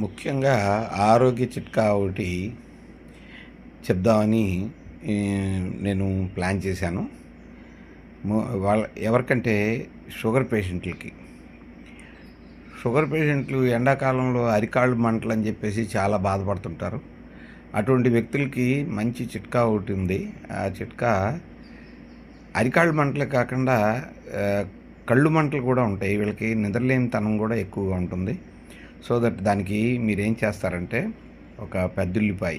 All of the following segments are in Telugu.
ముఖ్యంగా ఆరోగ్య చిట్కా ఒకటి చెప్దామని ఈ, నేను ప్లాన్ చేశాను. వాళ్ళ ఎవరికంటే షుగర్ పేషెంట్లకి. షుగర్ పేషెంట్లు ఎండాకాలంలో అరికాళ్ళు మంటలు అని చెప్పేసి చాలా బాధపడుతుంటారు. అటువంటి వ్యక్తులకి మంచి చిట్కా ఒకటి ఉంది. ఆ చిట్కా అరికాళ్ళు మంటలే కాకుండా ఆ, కళ్ళు మంటలు కూడా ఉంటాయి. వీళ్ళకి నిద్రలేనితనం కూడా ఎక్కువగా ఉంటుంది. సో దట్ దానికి మీరేం చేస్తారంటే ఒక పెద్దుల్లిపాయ,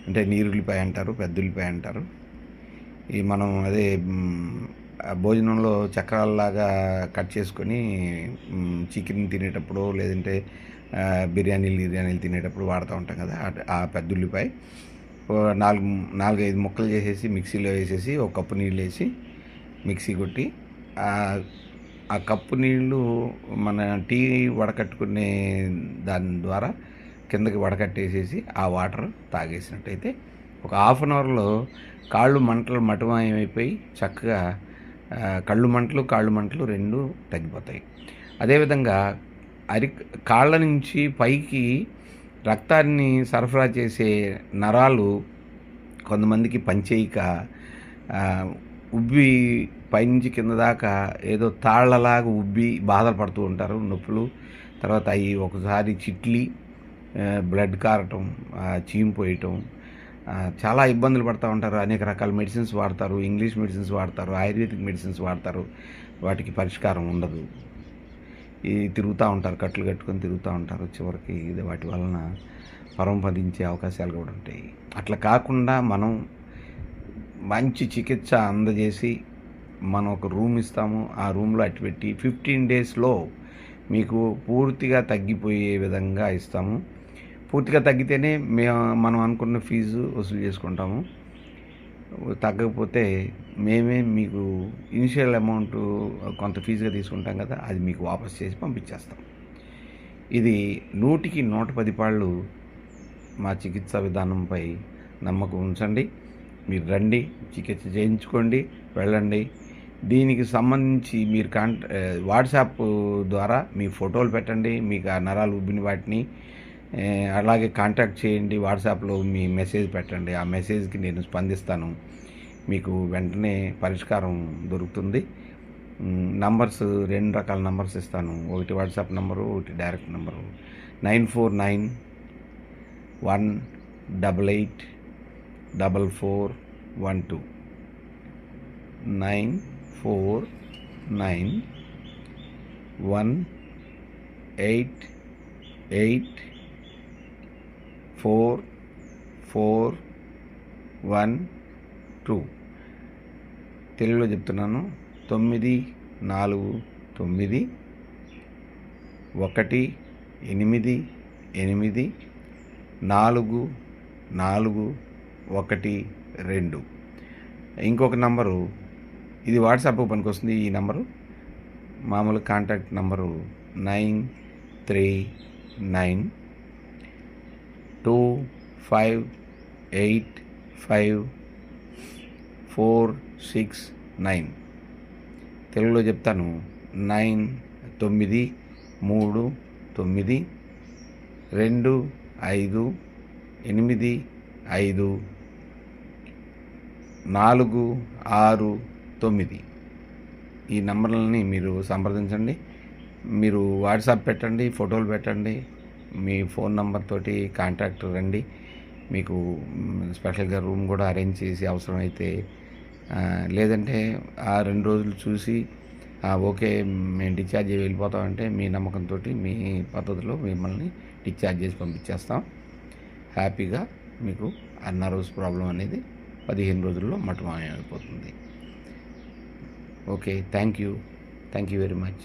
అంటే నీరుల్లిపాయ అంటారు, పెద్దుల్లిపాయ అంటారు. ఈ మనం అదే భోజనంలో చక్రాలలాగా కట్ చేసుకొని చికెన్ తినేటప్పుడు లేదంటే బిర్యానీలు తినేటప్పుడు వాడుతూ ఉంటాం కదా. ఆ పెద్దుల్లిపాయ నాలుగు నాలుగైదు ముక్కలు చేసేసి మిక్సీలో వేసేసి ఒక కప్పు నీళ్ళు వేసి మిక్సీ కొట్టి ఆ కప్పు నీళ్ళు మన టీ వడకట్టుకునే దాని ద్వారా కిందకి వడకట్టేసేసి ఆ వాటర్ తాగేసినట్టయితే ఒక హాఫ్ అన్ అవర్లో కాళ్ళు మంటలు మటుమాయమైపోయి చక్కగా కాళ్ళు మంటలు రెండు తగ్గిపోతాయి. అదేవిధంగా కాళ్ళ నుంచి పైకి రక్తాన్ని సరఫరా చేసే నరాలు కొంతమందికి పనిచేయక ఉబ్బి పైనుంచి కింద దాకా ఏదో తాళ్లలాగా ఉబ్బి బాధలు పడుతూ ఉంటారు, నొప్పులు. తర్వాత అవి ఒకసారి చిట్లి బ్లడ్ కారటం, చీము పోయటం, చాలా ఇబ్బందులు పడుతూ ఉంటారు. అనేక రకాల మెడిసిన్స్ వాడతారు, ఇంగ్లీష్ మెడిసిన్స్ వాడతారు, ఆయుర్వేదిక్ మెడిసిన్స్ వాడతారు. వాటికి పరిష్కారం ఉండదు. ఈ తిరుగుతూ ఉంటారు, కట్లు కట్టుకొని తిరుగుతూ ఉంటారు. చివరికి ఇది వాటి వలన పరమపదించే అవకాశాలు కూడా ఉంటాయి. అట్లా కాకుండా మనం మంచి చికిత్స అందజేసి మనం ఒక రూమ్ ఇస్తాము. ఆ రూమ్లో అట్టిపెట్టి 15 డేస్లో మీకు పూర్తిగా తగ్గిపోయే విధంగా ఇస్తాము. పూర్తిగా తగ్గితేనే మనం అనుకున్న ఫీజు వసూలు చేసుకుంటాము. తగ్గకపోతే మేమే మీకు ఇనిషియల్ అమౌంట్ కొంత ఫీజుగా తీసుకుంటాం కదా, అది మీకు వాపస్ చేసి పంపించేస్తాం. ఇది 100కి 110 పాళ్ళు మా చికిత్సా విధానంపై నమ్మకం ఉంచండి. మీరు రండి, చికిత్స చేయించుకోండి, వెళ్ళండి. దీనికి సంబంధించి మీరు వాట్సాప్ ద్వారా మీ ఫోటోలు పెట్టండి, మీకు ఆ నరాలు ఉబ్బిన వాటిని. అలాగే కాంటాక్ట్ చేయండి, వాట్సాప్లో మీ మెసేజ్ పెట్టండి. ఆ మెసేజ్కి నేను స్పందిస్తాను, మీకు వెంటనే పరిష్కారం దొరుకుతుంది. నంబర్స్ 2 రకాల నంబర్స్ ఇస్తాను. ఒకటి వాట్సాప్ నంబరు, ఒకటి డైరెక్ట్ నంబరు. 9491884412 9491884412. తెలుగులో చెప్తున్నాను. 949884412. ఇంకొక నంబరు, ఇది వాట్సాప్ పనికొస్తుంది. ఈ నంబరు మామూలు కాంటాక్ట్ నంబరు 9392585469. తెలుగులో చెప్తాను. 9325554669. ఈ నంబర్లని మీరు సంప్రదించండి. మీరు వాట్సాప్ పెట్టండి, ఫోటోలు పెట్టండి, మీ ఫోన్ నెంబర్ తోటి కాంటాక్ట్ రండి. మీకు స్పెషల్గా రూమ్ కూడా అరేంజ్ చేసి అవసరమైతే, లేదంటే ఆ 2 రోజులు చూసి ఓకే మేము డిశ్చార్జ్ చేసి వెళ్ళిపోతామంటే మీ నమ్మకంతో మీ పద్ధతిలో మిమ్మల్ని డిశ్చార్జ్ చేసి పంపించేస్తాం. హ్యాపీగా మీకు ఆ నర్వస్ ప్రాబ్లం అనేది 15 రోజుల్లో మటుమాయం అయిపోతుంది. Okay, thank you very much.